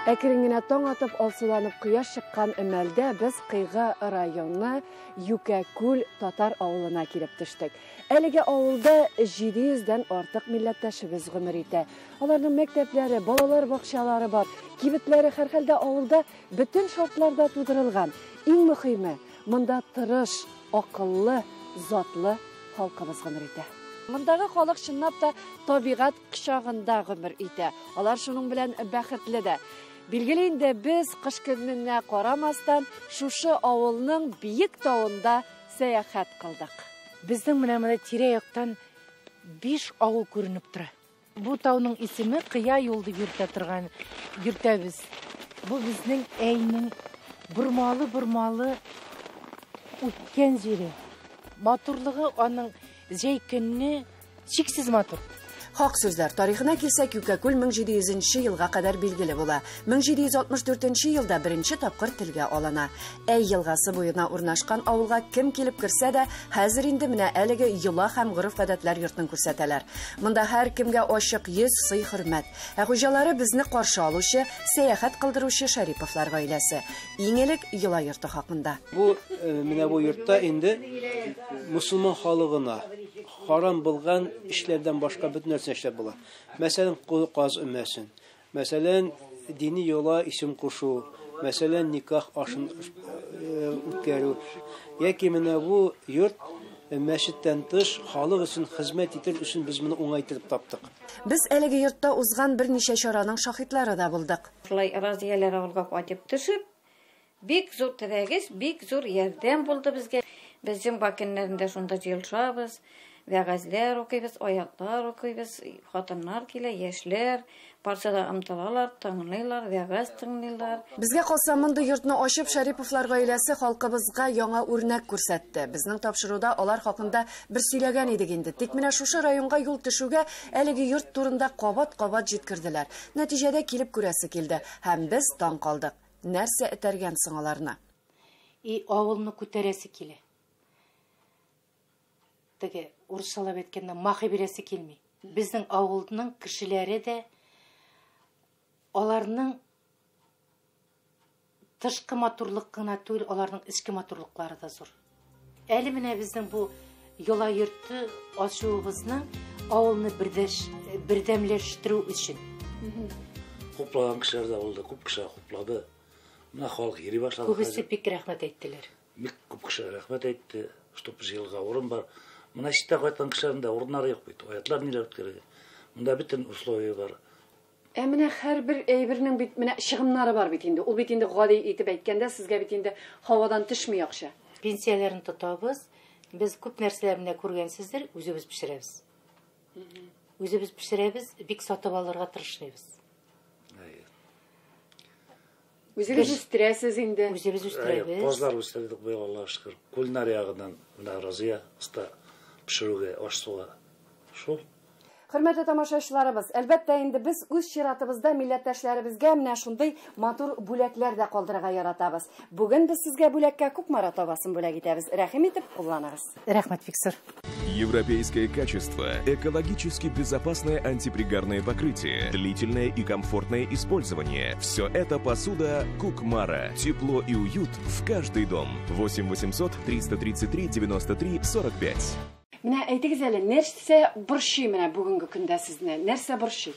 Әкрингенә таң атып алсуланып кояш чыккан мәлдә без Кыйгы районы Юкәкүл татар авылына килеп төштек. Әлеге авылда 700дән артык милләттәшебез гомер итә. Аларның мәктәпләре, балалар бакчалары бар. Кибетләре һәрхәлдә авылда бөтен шартларда тудырылган. Иң мөһиме, монда тырыш, акыллы, затлы халкыбыз гомер итә. Мондагы халык чынлап та табигать кочагында гомер итә. Алар шуның белән бәхетле дә. Билгеле инде без кыш көненә карамастан шушы авылның биек тавында сәяхәт кылдык. Безнең менә тирә-яктан 5 авыл күренеп тора. Бу тауның исеме Кыя юл дип йөртәбез. Бу безнең әйнең бурмалы үткән җире. Матурлыгы аның җәй көнне чиксез матур. Хак сүзләр тарихына килсәк, Юкәкүл 1700 елга кадәр билгеле була. 1764 елда беренче тапкыр телгә алына. Әй елгасы буена урнашкан авылга кем килеп керсә дә, хәзер инде менә әлеге йола һәм горыф-гадәтләр йортын күрсәтәләр. Монда һәр кемгә ачык йөз, сый, хөрмәт. Ә хуҗалары безне каршы алучы, сәяхәт кылдыручы Шәриповлар гаиләсе. Иң элек йола йорты хакында. Бу менә бу йортта инде мусулман халыгына харам булган эшләрдән башка бөтен нәрсә эшләп була. Мәсәлән, каз өмәсен, мәсәлән, дини yola исем кушу, мәсәлән, никах ашын үткәрү. Яки менә бу йорт мәчеттән тыш халык өчен хезмәт итер өчен без моны уңайтып таптык. Без әлеге йортта узган берничә чараның шаһитлары да булдык. Шулай разияләр авылга кайтып төшеп, бик зур тирәгез, бик зур ярдәм булды безгә. Безнең бакеннәрендә шунда җилшабыз. Вәгазьләр укыйбыз, аяклар укыйбыз, хатыннар килә, яшьләр, парчада ымтылалар, тыңлыйлар, вәгазь тыңлыйлар. Безгә калса монда йортны ачып Шәриповлар гаиләсе халкыбызга яңа үрнәк күрсәтте. Безнең тапшыруда алар хакында бер сөйләгән идек инде. Тик менә шушы районга юл төшүгә әлеге йорт турында кабат-кабат җиткерделәр. Нәтиҗәдә килеп күрәсе килде һәм без таң калдык. Нәрсә этәргән соң аларны? Авылны күтәрәсе килә. Теге урысчалап әйткәндә махи бирәсе килми. Безнең авылның кешеләре дә аларның тышкы матурлык кына түгел, аларның ички матурлыклары да зур. Әле менә безнең бу yola йорты ачуыбызның авылны бердәмләштерү өчен. Хуплаган кешеләр дә булды, күп кеше хуплады. Менә халык йөри башлады. Күбесе бик рәхмәт әйттеләр. Бик күп кеше рәхмәт әйтте, что җылга урын бар. Менә читтә кайткан кешеләрдә урыннары юк бит. Аяклар ниләр үткәргән. Монда бөтен условия бар. Менә һәрбер әйбернең бит менә чыгымнары бар бит инде. Ул бит инде гади итеп әйткәндә, сезгә бит инде һавадан төшми акча. Пенсияләрен тотабыз. Без күп нәрсәләрне күргәнсездер, үзебез пешерәбез. Үзебез пешерәбез, бик сатып алырга тырышабыз. Үзегез үстерәсез инде. Үзебез үстерәбез. Казлар үстердек быел, Аллаһка шөкер. Кулинариядан менә Разия уста пешерүгә, аш-суга. Шул. Хөрмәтле тамашачыларыбыз, әлбәттә инде без үз чиратыбызда милләттәшләребезгә менә шундый матур бүләкләр дә калдырырга яратабыз. Бүген без сезгә бүләккә күп маратабасын бүләк итәбез. Рәхим итеп кулланыгыз. Рәхмәт, Виктор. Европейское качество, экологически безопасное антипригарное покрытие, длительное и комфортное использование. Все это посуда Кукмара. Тепло и уют в каждый дом. 8 800 333 93 45. Менә әйтегез әле, нәрсә борчый менә бүгенге көндә сезне? Нәрсә борчый?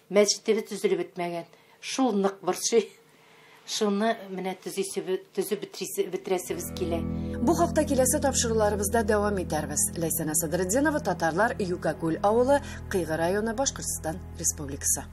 Мәчеттә төзелеп бетмәгән. Шул нык борчый. Шуны менә төзеп битерәсебез килә. Бу хакта киләсе тапшыруларыбызда дәвам итәрбез. Ләйсәнә Садретдинова, татарлар, Юкәкүл авылы, Кыйгы районы, Башкортстан Республикасы.